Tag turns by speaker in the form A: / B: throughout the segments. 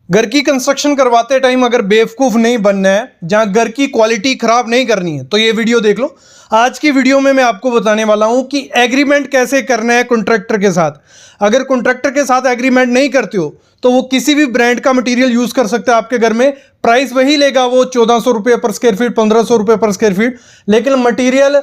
A: घर की कंस्ट्रक्शन करवाते टाइम अगर बेवकूफ़ नहीं बनना है, जहां घर की क्वालिटी खराब नहीं करनी है, तो ये वीडियो देख लो। आज की वीडियो में मैं आपको बताने वाला हूं कि एग्रीमेंट कैसे करना है कॉन्ट्रैक्टर के साथ। अगर कॉन्ट्रैक्टर के साथ एग्रीमेंट नहीं करते हो तो वो किसी भी ब्रांड का मटेरियल यूज़ कर सकता है आपके घर में। प्राइस वही लेगा, वो 1400 रुपये पर स्क्वायर फीट, 1500 रुपये पर स्क्वायर फीट, लेकिन मटीरियल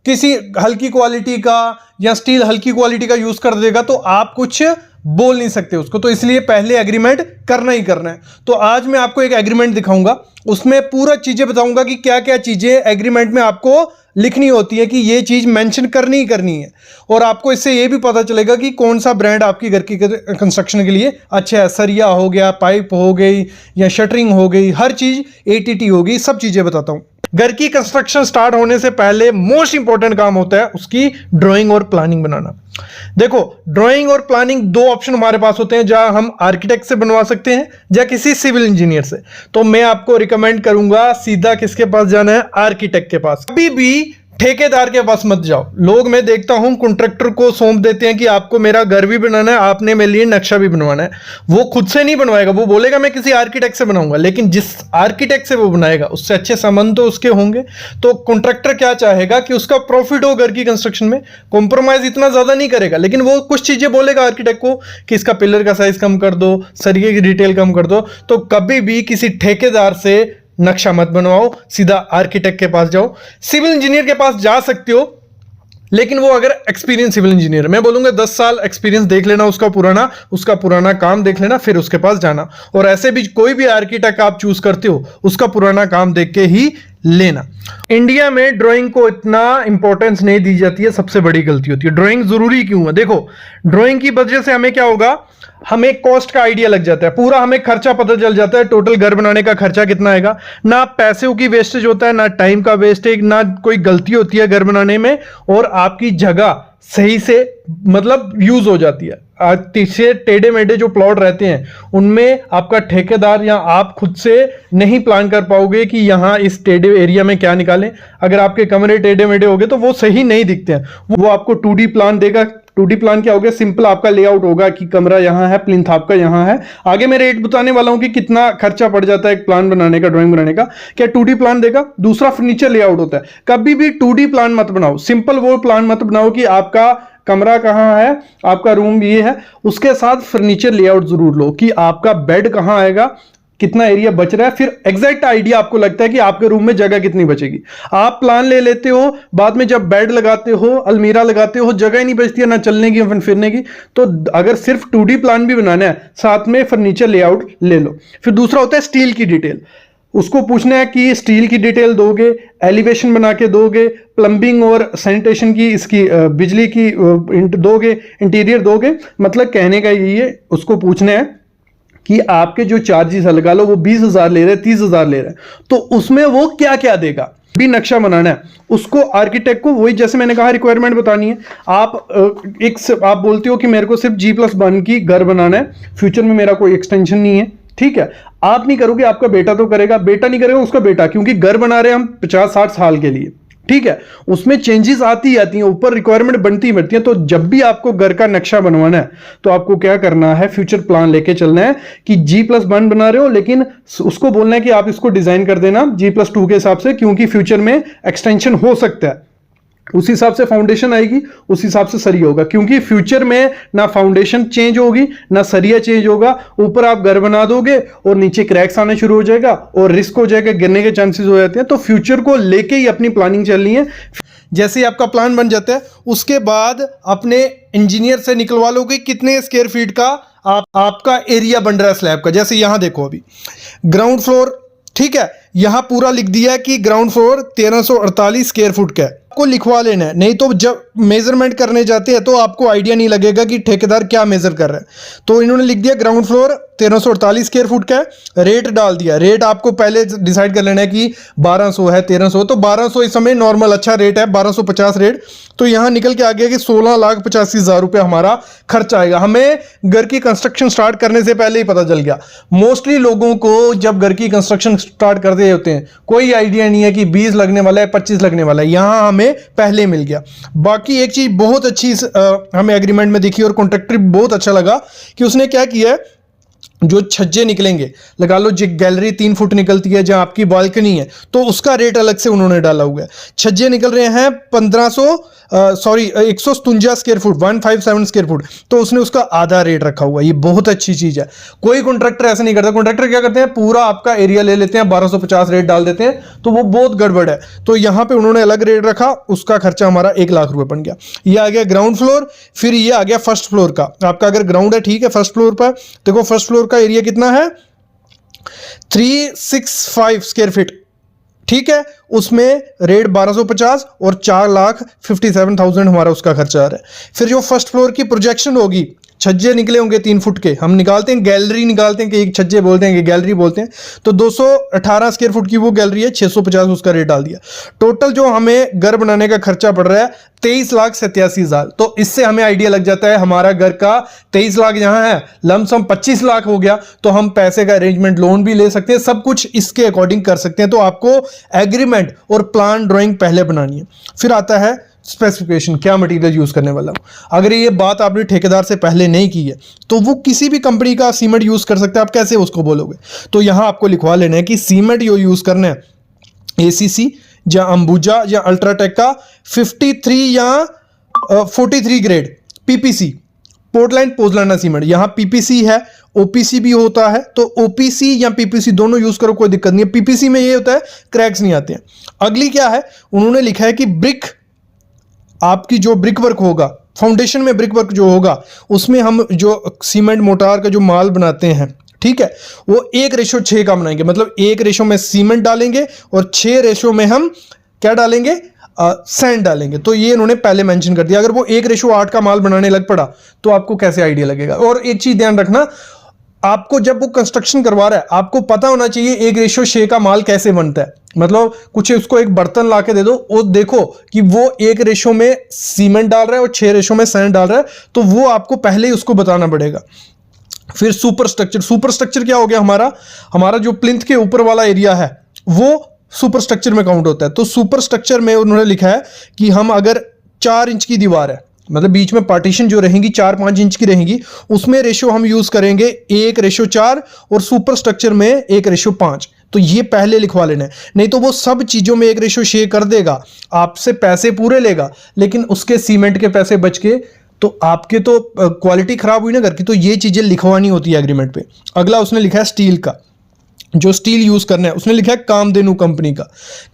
A: किसी हल्की क्वालिटी का या स्टील हल्की क्वालिटी का यूज़ कर देगा तो आप कुछ बोल नहीं सकते उसको। तो इसलिए पहले एग्रीमेंट करना ही करना है। तो आज मैं आपको एक एग्रीमेंट दिखाऊंगा, उसमें पूरा चीज़ें बताऊंगा कि क्या क्या चीज़ें एग्रीमेंट में आपको लिखनी होती है कि ये चीज़ मेंशन करनी ही करनी है। और आपको इससे ये भी पता चलेगा कि कौन सा ब्रांड आपकी घर की कंस्ट्रक्शन के लिए अच्छा है। सरिया हो गया, पाइप हो गई या शटरिंग हो गई, हर चीज़ ATT होगी, सब चीज़ें बताता हूँ। घर की कंस्ट्रक्शन स्टार्ट होने से पहले मोस्ट इंपॉर्टेंट काम होता है उसकी ड्राइंग और प्लानिंग बनाना। देखो, ड्राइंग और प्लानिंग दो ऑप्शन हमारे पास होते हैं, जहां हम आर्किटेक्ट से बनवा सकते हैं या किसी सिविल इंजीनियर से। तो मैं आपको रिकमेंड करूंगा सीधा किसके पास जाना है, आर्किटेक्ट के पास। कभी भी ठेकेदार के पास मत जाओ। लोग मैं देखता हूं कॉन्ट्रैक्टर को सौंप देते हैं कि आपको मेरा घर भी बनाना है, आपने मेरे लिए नक्शा भी बनवाना है। वो खुद से नहीं बनवाएगा, वो बोलेगा मैं किसी आर्किटेक्ट से बनाऊंगा, लेकिन जिस आर्किटेक्ट से वो बनाएगा उससे अच्छे संबंध तो उसके होंगे। तो कॉन्ट्रैक्टर क्या चाहेगा कि उसका प्रॉफिट हो घर की कंस्ट्रक्शन में, कॉम्प्रोमाइज इतना ज्यादा नहीं करेगा, लेकिन वो कुछ चीजें बोलेगा आर्किटेक्ट को कि इसका पिलर का साइज कम कर दो, सरिये की डिटेल कम कर दो। तो कभी भी किसी ठेकेदार से नक्शा मत बनवाओ, सीधा आर्किटेक्ट के पास जाओ। सिविल इंजीनियर के पास जा सकते हो, लेकिन वो अगर एक्सपीरियंस सिविल इंजीनियर, मैं बोलूंगा 10 साल एक्सपीरियंस देख लेना, उसका पुराना काम देख लेना, फिर उसके पास जाना। और ऐसे भी कोई भी आर्किटेक्ट आप चूज करते हो उसका पुराना काम देख के ही लेना। इंडिया में ड्राइंग को इतना इंपॉर्टेंस नहीं दी जाती है, सबसे बड़ी गलती होती है। ड्राइंग जरूरी क्यों है? देखो, ड्राइंग की वजह से हमें क्या होगा, हमें कॉस्ट का आइडिया लग जाता है, पूरा हमें खर्चा पता चल जाता है, टोटल घर बनाने का खर्चा कितना आएगा। ना पैसों की वेस्टेज होता है, ना टाइम का वेस्टेज, ना कोई गलती होती है घर बनाने में, और आपकी जगह सही से मतलब यूज हो जाती है। तीसरे टेढ़े मेढ़े जो प्लॉट रहते हैं उनमें आपका ठेकेदार या आप खुद से नहीं प्लान कर पाओगे कि यहाँ इस टेढ़े एरिया में क्या निकालें। अगर आपके कमरे टेढ़े मेढ़े हो गए तो वो सही नहीं दिखते हैं। वो आपको 2D प्लान देगा। 2D प्लान क्या हो गया, सिंपल आपका लेआउट होगा कि कमरा यहाँ है, प्लिंथ आपका यहाँ है। आगे मैं रेट बताने वाला हूँ कि कितना खर्चा पड़ जाता है एक प्लान बनाने का, ड्राइंग बनाने का। क्या 2D प्लान देगा। दूसरा फर्नीचर लेआउट होता है। कभी भी 2D प्लान मत बनाओ, सिंपल वो प्लान मत बनाओ कि आपका कमरा कहाँ है, आपका रूम ये है, उसके साथ फर्नीचर लेआउट जरूर लो कि आपका बेड कहाँ आएगा, कितना एरिया बच रहा है। फिर एग्जैक्ट आइडिया आपको लगता है कि आपके रूम में जगह कितनी बचेगी। आप प्लान ले लेते हो, बाद में जब बेड लगाते हो, अलमीरा लगाते हो, जगह ही नहीं बचती है ना चलने की फिरने की। तो अगर सिर्फ 2D प्लान भी बनाना है, साथ में फर्नीचर लेआउट ले लो। फिर दूसरा होता है स्टील की डिटेल। उसको पूछना है कि स्टील की डिटेल दोगे, एलिवेशन बना के दोगे, प्लम्बिंग और सैनिटेशन की, इसकी बिजली की दोगे, इंटीरियर दोगे। मतलब कहने का यही है, उसको पूछना है कि आपके जो चार्जेस है, लगा लो वो 20,000 ले रहे हैं, 30,000 ले रहे हैं, तो उसमें वो क्या क्या देगा। भी नक्शा बनाना है उसको आर्किटेक्ट को, वही जैसे मैंने कहा रिक्वायरमेंट बतानी है। आप बोलते हो कि मेरे को सिर्फ G+1 की घर बनाना है, फ्यूचर में मेरा कोई एक्सटेंशन नहीं है, ठीक है। आप नहीं करोगे, आपका बेटा तो करेगा, बेटा नहीं करेगा उसका बेटा, क्योंकि घर बना रहे हैं हम 50-60 साल के लिए, ठीक है। उसमें चेंजेस आती आती हैं, ऊपर रिक्वायरमेंट बनती बढ़ती है। तो जब भी आपको घर का नक्शा बनवाना है तो आपको क्या करना है, फ्यूचर प्लान लेके चलना है कि G+1 बना रहे हो, लेकिन उसको बोलना है कि आप इसको डिजाइन कर देना G+2 के हिसाब से, क्योंकि फ्यूचर में एक्सटेंशन हो सकता है। उस हिसाब से फाउंडेशन आएगी, उस हिसाब से सरिया होगा, क्योंकि फ्यूचर में ना फाउंडेशन चेंज होगी ना सरिया चेंज होगा। ऊपर आप घर बना दोगे और नीचे क्रैक्स आने शुरू हो जाएगा और रिस्क हो जाएगा, गिरने के चांसेस हो जाते हैं। तो फ्यूचर को लेके ही अपनी प्लानिंग चलनी है। जैसे ही आपका प्लान बन जाता है उसके बाद अपने इंजीनियर से निकलवा लो कि कितने स्क्वायर फीट का आपका एरिया बन रहा है स्लैब का। जैसे यहां देखो, अभी ग्राउंड फ्लोर, ठीक है, यहां पूरा लिख दिया है कि ग्राउंड फ्लोर 1348 स्क्वायर फुट का है। आपको लिखवा लेना है, नहीं तो जब मेजरमेंट करने जाते हैं तो आपको आइडिया नहीं लगेगा कि ठेकेदार क्या मेजर कर रहा है। तो इन्होंने लिख दिया ग्राउंड फ्लोर 1348 स्क्वायर फुट का है। रेट डाल दिया, रेट आपको पहले डिसाइड कर लेना है कि 1200 है, 1300, तो 1200 इस समय नॉर्मल अच्छा रेट है, 1250 रेट। तो यहां निकल के आ गया कि 16,85,000 रुपये हमारा खर्च आएगा। हमें घर की कंस्ट्रक्शन स्टार्ट करने से पहले ही पता चल गया। मोस्टली लोगों को जब घर की कंस्ट्रक्शन स्टार्ट कर रहे होते हैं कोई आइडिया नहीं है कि 20 लगने वाला है, 25 लगने वाला है, यहां हमें पहले मिल गया। बाकी एक चीज बहुत अच्छी हमें एग्रीमेंट में दिखी और कॉन्ट्रैक्टर बहुत अच्छा लगा कि उसने क्या किया है, जो छज्जे निकलेंगे, लगा लो जो गैलरी 3 फुट निकलती है, जहां आपकी बालकनी है, तो उसका रेट अलग से उन्होंने डाला हुआ है। छज्जे निकल रहे हैं 157 स्क्वायर फुट, 157 स्क्वायर फुट, तो उसने उसका आधा रेट रखा हुआ है। ये बहुत अच्छी चीज है। कोई कॉन्ट्रैक्टर ऐसा नहीं करता। कॉन्ट्रैक्टर क्या करते हैं, पूरा आपका एरिया ले लेते हैं, 1250 रेट डाल देते हैं, तो वो बहुत गड़बड़ है। तो यहां पे उन्होंने अलग रेट रखा, उसका खर्चा हमारा 1 लाख रुपए बन गया। ये आ गया ग्राउंड फ्लोर। फिर ये आ गया फर्स्ट फ्लोर का। आपका अगर ग्राउंड है, ठीक है, फर्स्ट फ्लोर पर देखो, फर्स्ट फ्लोर का एरिया कितना है, 365 स्क्वायर फीट, ठीक है। उसमें रेट 1250 और 4,57,000 हमारा उसका खर्चा आ रहा है। फिर जो फर्स्ट फ्लोर की प्रोजेक्शन होगी, छज्जे निकले होंगे 3 फुट के, हम निकालते हैं गैलरी निकालते हैं कि एक छज्जे बोलते हैं कि गैलरी बोलते हैं, तो 218 स्क्वायर फुट की वो गैलरी है, 650 उसका रेट डाल दिया। टोटल जो हमें घर बनाने का खर्चा पड़ रहा है 23,87,000। तो इससे हमें आइडिया लग जाता है हमारा घर का 23 लाख जहां है, लमसम 25 लाख हो गया, तो हम पैसे का अरेंजमेंट लोन भी ले सकते हैं, सब कुछ इसके अकॉर्डिंग कर सकते हैं। तो आपको एग्रीमेंट और प्लान ड्राइंग पहले बनानी है। फिर आता है स्पेसिफिकेशन, क्या मटेरियल यूज करने वाला हूं। अगर ये बात आपने ठेकेदार से पहले नहीं की है, तो वो किसी भी कंपनी का सीमेंट यूज कर सकता है, आप कैसे उसको बोलोगे। तो यहां आपको लिखवा लेना है कि सीमेंट जो यूज करना है, एसीसी या अंबुजा या अल्ट्राटेक का 53 या 43 ग्रेड पीपीसी, पोर्टलैंड पोजलाना सीमेंट। यहां पीपीसी है, ओपीसी भी होता है, तो ओपीसी या पीपीसी दोनों यूज करो, कोई दिक्कत नहीं है। पीपीसी में ये होता है क्रैक्स नहीं आते हैं। अगली क्या है, उन्होंने लिखा है कि ब्रिक, आपकी जो ब्रिक वर्क होगा, फाउंडेशन में ब्रिक वर्क जो होगा, उसमें हम जो सीमेंट मोटार का जो माल बनाते हैं, ठीक है, वो 1:6 का बनाएंगे। मतलब 1 में सीमेंट डालेंगे और 6 में हम क्या डालेंगे, सैंड डालेंगे। तो ये इन्होंने पहले मेंशन कर दिया। अगर वो 1:8 का माल बनाने लग पड़ा तो आपको कैसे आइडिया लगेगा। और एक चीज ध्यान रखना, आपको जब वो कंस्ट्रक्शन करवा रहा है, आपको पता होना चाहिए 1:6 का माल कैसे बनता है। मतलब कुछ उसको एक बर्तन ला के दे दो, वो देखो कि वो 1 में सीमेंट डाल रहा है और 6 में सैंड डाल रहा है, तो वो आपको पहले ही उसको बताना पड़ेगा। फिर सुपर स्ट्रक्चर, सुपर स्ट्रक्चर क्या हो गया, हमारा जो प्लिंथ के ऊपर वाला एरिया है वो सुपर स्ट्रक्चर में काउंट होता है। तो सुपर स्ट्रक्चर में उन्होंने लिखा है कि हम अगर 4 इंच की दीवार है, मतलब बीच में पार्टीशन जो रहेंगी 4-5 इंच की रहेंगी, उसमें रेशो हम यूज करेंगे 1:4 और सुपर स्ट्रक्चर में 1:5। तो ये पहले लिखवा लेना है, नहीं तो वो सब चीजों में 1:6 कर देगा, आपसे पैसे पूरे लेगा, लेकिन उसके सीमेंट के पैसे बच के, तो आपके तो क्वालिटी खराब हुई ना घर की। तो ये चीजें लिखवानी होती है एग्रीमेंट पे। अगला उसने लिखा है स्टील का, जो स्टील यूज करना है, उसने लिखा है कामधेनु कंपनी का।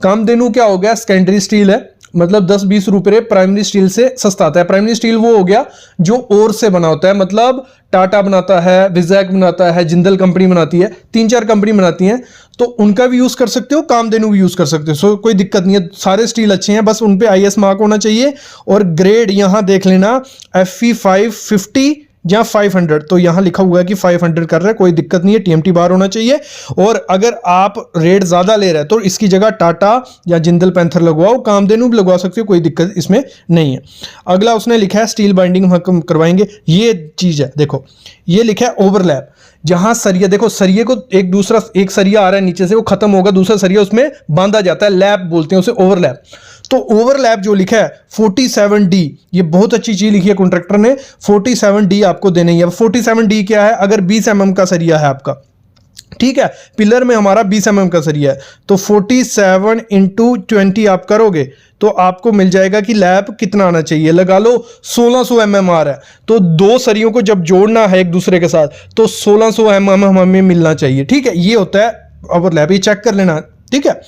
A: कामधेनु क्या हो गया, सेकेंडरी स्टील है, मतलब 10-20 रुपए प्राइमरी स्टील से सस्ता आता है। प्राइमरी स्टील वो हो गया जो ओर से बना होता है, मतलब टाटा बनाता है, विजैक बनाता है, जिंदल कंपनी बनाती है, 3-4 कंपनी बनाती हैं, तो उनका भी यूज कर सकते हो, कामधेनु भी यूज कर सकते हो। सो कोई दिक्कत नहीं है, सारे स्टील अच्छे हैं, बस उन पे IS मार्क होना चाहिए। और ग्रेड यहां देख लेना, FE 550 या 500, तो यहां लिखा हुआ है कि 500 कर रहा है, कोई दिक्कत नहीं है, TMT बार होना चाहिए। और अगर आप रेट ज्यादा ले रहे हैं तो इसकी जगह टाटा या जिंदल पैंथर लगवाओ, कामधेनु भी लगवा सकते हो, कोई दिक्कत इसमें नहीं है। अगला उसने लिखा है स्टील बाइंडिंग हम करवाएंगे। ये चीज है, देखो ये लिखा है ओवरलैप, जहां सरिया, देखो सरिये को एक सरिया आ रहा है नीचे से, वो खत्म होगा, दूसरा सरिया उसमें बांधा जाता है, लैप बोलते हैं उसे, ओवरलैप। तो ओवरलैप जो लिखा है 47D, ये बहुत अच्छी चीज लिखी है कॉन्ट्रैक्टर ने, 47D आपको देना ही है। 47D क्या है, अगर 20 mm का सरिया है आपका, ठीक है, पिलर में हमारा 20 mm का सरिया है, तो 47 × 20 आप करोगे तो आपको मिल जाएगा कि लैप कितना आना चाहिए, लगा लो 1600 mm आ रहा है, तो 2 सरियों को जब जोड़ना है एक दूसरे के साथ तो 1600 mm हमें मिलना चाहिए, ठीक है। ये होता है ओवरलैप, ये चेक कर लेना, ठीक है।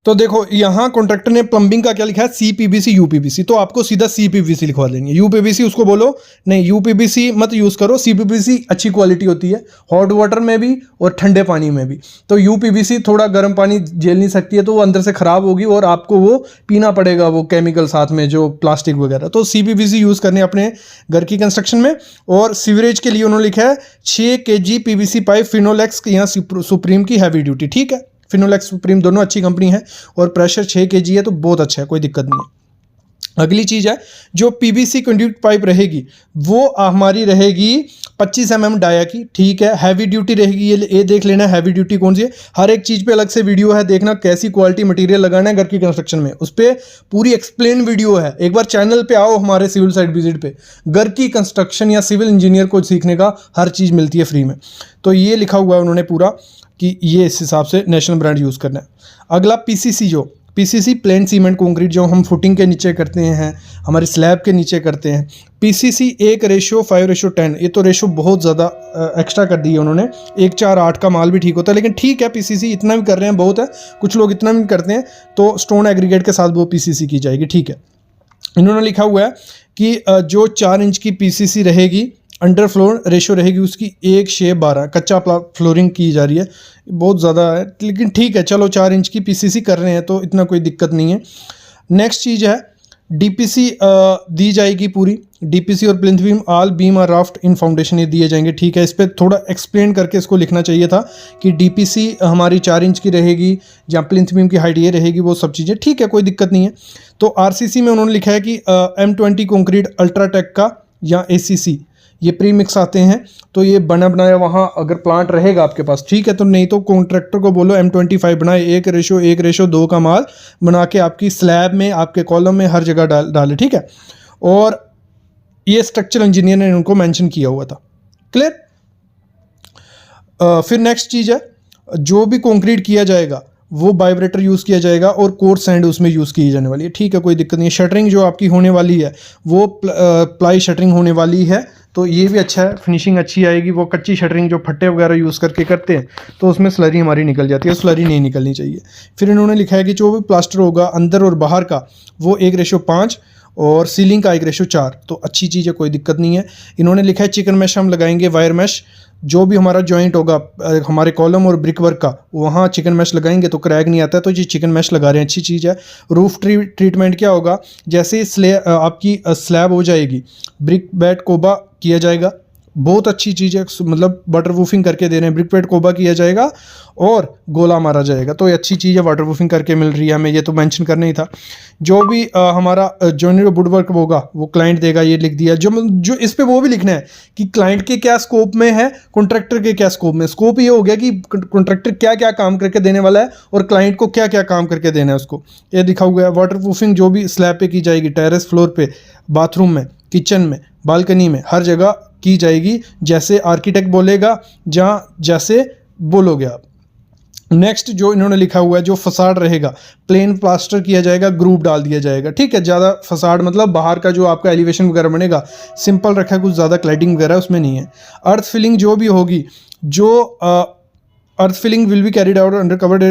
A: तो देखो यहां कॉन्ट्रैक्टर ने प्लम्बिंग का क्या लिखा है, CPVC UPVC, तो आपको सीधा CPVC लिखवा देंगे। UPVC उसको बोलो नहीं, UPVC मत यूज करो, CPVC अच्छी क्वालिटी होती है, हॉट वाटर में भी और ठंडे पानी में भी। तो UPVC थोड़ा गर्म पानी झेल नहीं सकती है, तो वो अंदर से खराब होगी और आपको वो पीना पड़ेगा, वो केमिकल साथ में जो प्लास्टिक वगैरह। तो CPVC यूज करने अपने घर की कंस्ट्रक्शन में। और सीवरेज के लिए उन्होंने लिखा है 6 kg PVC पाइप फिनोलेक्स, यहाँ सुप्रीम की हैवी ड्यूटी, ठीक है। फिनोलेक्स सुप्रीम दोनों अच्छी कंपनी है और प्रेशर 6 kg है, तो बहुत अच्छा है, कोई दिक्कत नहीं है। अगली चीज़ है जो पीवीसी कंड्यूट पाइप रहेगी वो हमारी रहेगी 25 mm डाया की, ठीक है। हैवी ड्यूटी रहेगी, ये देख लेना हैवी ड्यूटी कौन सी है। हर एक चीज़ पे अलग से वीडियो है, देखना कैसी क्वालिटी मटेरियल लगाना है घर की कंस्ट्रक्शन में, उस पर पूरी एक्सप्लेन वीडियो है। एक बार चैनल पे आओ हमारे सिविल साइट विजिट पे, घर की कंस्ट्रक्शन या सिविल इंजीनियर को सीखने का हर चीज़ मिलती है फ्री में। तो ये लिखा हुआ है उन्होंने पूरा कि ये इस हिसाब से नेशनल ब्रांड यूज़ करना है। अगला पीसीसी, जो पीसीसी प्लेन सीमेंट कंक्रीट जो हम फुटिंग के नीचे करते हैं, हमारे स्लैब के नीचे करते हैं, पीसीसी 1:5:10, ये तो रेशो बहुत ज़्यादा एक्स्ट्रा कर दी है उन्होंने। 1:4:8 का माल भी ठीक होता है, लेकिन ठीक है पीसीसी इतना भी कर रहे हैं बहुत है, कुछ लोग इतना भी करते हैं, तो स्टोन एग्रीगेट के साथ वो पीसीसी की जाएगी, ठीक है। इन्होंने लिखा हुआ है कि जो 4 इंच की पीसीसी रहेगी, अंडर फ्लोर रेशो रहेगी उसकी 1:12, कच्चा फ्लोरिंग की जा रही है, बहुत ज़्यादा है लेकिन ठीक है, चलो 4 इंच की पीसीसी कर रहे हैं तो इतना कोई दिक्कत नहीं है। नेक्स्ट चीज़ है डीपीसी दी जाएगी पूरी, डीपीसी और प्लिंथ बीम, ऑल बीम और राफ्ट इन फाउंडेशन ये दिए जाएंगे, ठीक है। इस पर थोड़ा एक्सप्लेन करके इसको लिखना चाहिए था कि डीपीसी हमारी 4 इंच की रहेगी, जहाँ प्लिंथ बीम की हाइट ये रहेगी, वो सब चीज़ें ठीक है, कोई दिक्कत नहीं है। तो आरसीसी में उन्होंने लिखा है कि M20 कंक्रीट अल्ट्राटेक का या ACC ये प्री मिक्स आते हैं, तो ये बना बनाया वहाँ अगर प्लांट रहेगा आपके पास, ठीक है। तो नहीं तो कॉन्ट्रैक्टर को बोलो M25 बनाए, 1:1:2 का माल बना के आपकी स्लैब में, आपके कॉलम में, हर जगह डाले, ठीक है। और ये स्ट्रक्चरल इंजीनियर ने उनको मेंशन किया हुआ था, क्लियर। फिर नेक्स्ट चीज़ है जो भी कंक्रीट किया जाएगा वो वाइब्रेटर यूज़ किया जाएगा और कोर्स सैंड उसमें यूज़ की जाने वाली है, ठीक है, कोई दिक्कत नहीं है। शटरिंग जो आपकी होने वाली है वो प्लाई शटरिंग होने वाली है, तो ये भी अच्छा है, फिनिशिंग अच्छी आएगी। वो कच्ची शटरिंग जो फट्टे वगैरह यूज़ करके करते हैं तो उसमें स्लरी हमारी निकल जाती है, स्लरी नहीं निकलनी चाहिए। फिर इन्होंने लिखा है कि जो भी प्लास्टर होगा अंदर और बाहर का वो 1:5 और सीलिंग का 1:4, तो अच्छी चीज़ है, कोई दिक्कत नहीं है। इन्होंने लिखा है चिकन मैश हम लगाएंगे, वायर मैश, जो भी हमारा जॉइंट होगा हमारे कॉलम और ब्रिक वर्क का, वहाँ चिकन मैश लगाएंगे तो क्रैक नहीं आता है, तो ये चिकन मैश लगा रहे हैं, अच्छी चीज़ है। रूफ ट्रीटमेंट क्या होगा, जैसे आपकी स्लैब हो जाएगी, ब्रिक बेड कोबा किया जाएगा, बहुत अच्छी चीज़ है, मतलब वाटरप्रूफिंग करके दे रहे हैं, ब्रिक बेड कोबा किया जाएगा और गोला मारा जाएगा, तो ये अच्छी चीज़ है, वाटरप्रूफिंग करके मिल रही है हमें, ये तो मेंशन करना ही था। जो भी हमारा जॉइनरी वुड वर्क होगा वो क्लाइंट देगा, ये लिख दिया। जो इस पे वो भी लिखना है कि क्लाइंट के क्या स्कोप में है, कॉन्ट्रैक्टर के क्या स्कोप में। स्कोप ये हो गया कि कॉन्ट्रैक्टर क्या क्या काम करके देने वाला है और क्लाइंट को क्या क्या काम करके देना है उसको, ये दिखा हुआ है। वाटरप्रूफिंग जो भी स्लैब पे की जाएगी, टेरेस फ्लोर पे, बाथरूम में, किचन में, बालकनी में, हर जगह की जाएगी, जैसे आर्किटेक्ट बोलेगा, जहाँ जैसे बोलोगे आप। नेक्स्ट जो इन्होंने लिखा हुआ है, जो फसाड रहेगा प्लेन प्लास्टर किया जाएगा, ग्रूप डाल दिया जाएगा, ठीक है। ज़्यादा फसाड मतलब बाहर का जो आपका एलिवेशन वगैरह बनेगा सिंपल रखा है, कुछ ज़्यादा क्लैडिंग वगैरह उसमें नहीं है। अर्थ फिलिंग जो भी होगी, जो earth filling will be carried out under covered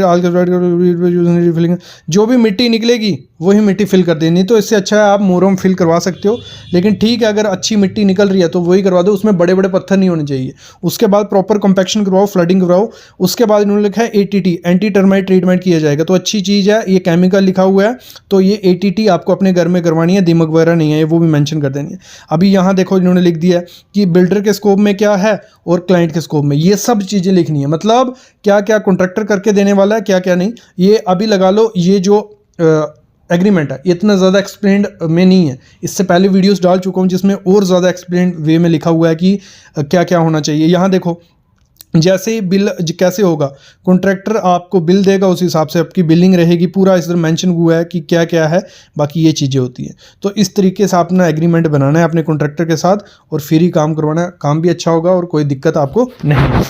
A: filling, जो भी मिट्टी निकलेगी वही मिट्टी फिल कर देनी, तो इससे अच्छा है आप मोरम फिल करवा सकते हो, लेकिन ठीक है अगर अच्छी मिट्टी निकल रही है तो वही करवा दो, उसमें बड़े बड़े पत्थर नहीं होने चाहिए। उसके बाद प्रॉपर कॉम्पैक्शन करवाओ, फ्लडिंग करवाओ। उसके बाद इन्होंने लिखा है ATT एंटी टर्माइट ट्रीटमेंट किया जाएगा, तो अच्छी चीज़ है, ये केमिकल लिखा हुआ है, तो ये ATT आपको अपने घर में करवानी है, दीमक वगैरह नहीं है, वो भी मेंशन कर देनी है। अभी यहाँ देखो इन्होंने लिख दिया है कि बिल्डर के स्कोप में क्या है और क्लाइंट के स्कोप में, ये सब चीज़ें लिखनी है, मतलब क्या क्या कॉन्ट्रैक्टर करके देने वाला है, क्या क्या नहीं, ये अभी लगा लो। ये जो एग्रीमेंट है इतना ज़्यादा एक्सप्लेन्ड में नहीं है, इससे पहले वीडियोस डाल चुका हूँ जिसमें और ज़्यादा एक्सप्लेन्ड वे में लिखा हुआ है कि क्या क्या होना चाहिए। यहाँ देखो जैसे बिल कैसे होगा, कॉन्ट्रैक्टर आपको बिल देगा, उस हिसाब से आपकी बिलिंग रहेगी, पूरा इस तरह मेंशन हुआ है कि क्या क्या है, बाकी ये चीज़ें होती हैं। तो इस तरीके से अपना एग्रीमेंट बनाना है अपने कॉन्ट्रैक्टर के साथ और फिर ही काम करवाना है, काम भी अच्छा होगा और कोई दिक्कत आपको नहीं होगी।